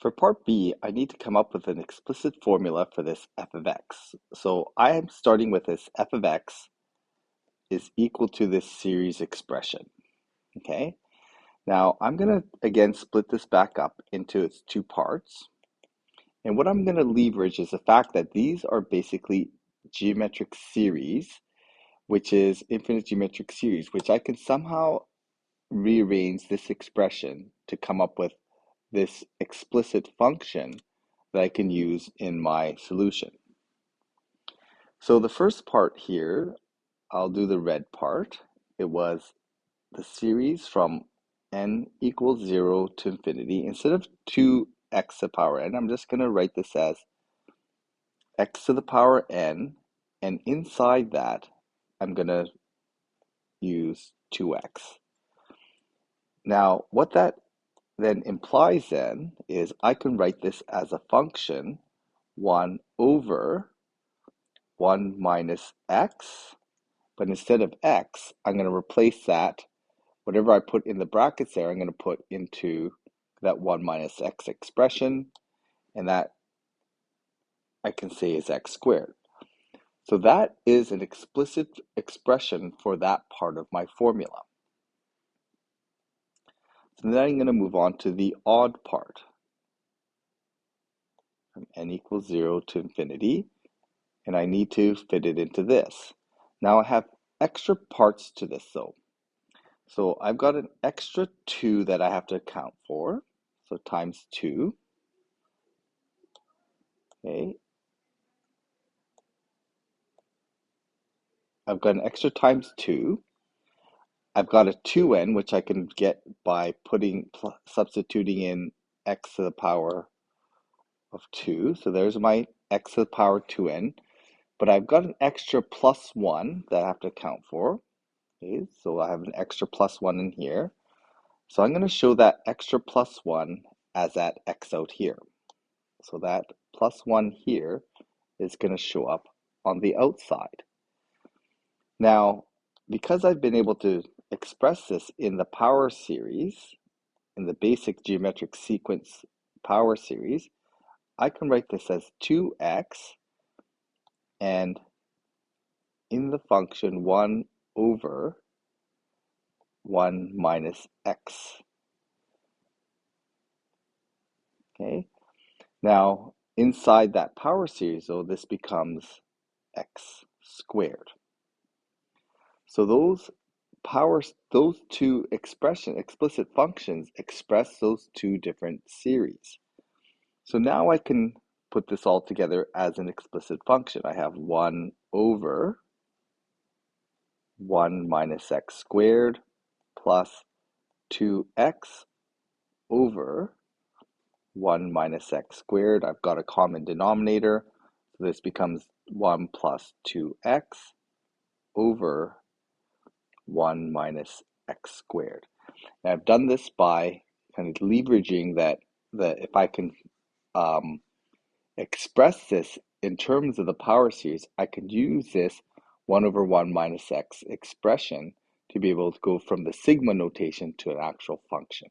For part B, I need to come up with an explicit formula for this f of x. So I am starting with this f of x is equal to this series expression, okay? Now I'm gonna, again, split this back up into its two parts. And what I'm gonna leverage is the fact that these are basically geometric series, which is infinite geometric series, which I can somehow rearrange this expression to come up with this explicit function that I can use in my solution. So the first part here, I'll do the red part. It was the series from n equals 0 to infinity. Instead of 2x to the power n, I'm just going to write this as x to the power n, and inside that, I'm going to use 2x. Now, what that then implies then is I can write this as a function 1 over 1 minus x, but instead of x, I'm going to replace that, whatever I put in the brackets there, I'm going to put into that 1 minus x expression, and that I can say is x squared. So that is an explicit expression for that part of my formula. So then I'm going to move on to the odd part, from n equals 0 to infinity, and I need to fit it into this. Now I have extra parts to this though. So I've got an extra 2 that I have to account for, so times 2, okay. I've got an extra times 2. I've got a 2n, which I can get by substituting in x to the power of 2. So there's my x to the power 2n. But I've got an extra plus 1 that I have to account for. Okay, so I have an extra plus 1 in here. So I'm going to show that extra plus 1 as that x out here. So that plus 1 here is going to show up on the outside. Now, because I've been able to express this in the power series, in the basic geometric sequence power series, I can write this as 2x, and in the function 1 over 1 minus x. Okay, now inside that power series, though, this becomes x squared. So those two explicit functions express those two different series. So now I can put this all together as an explicit function. I have 1 over 1 minus x squared plus 2x over 1 minus x squared. I've got a common denominator, so this becomes 1 plus 2x over 1 minus x squared. And I've done this by kind of leveraging that if I can express this in terms of the power series, I can use this 1 over 1 minus x expression to be able to go from the sigma notation to an actual function.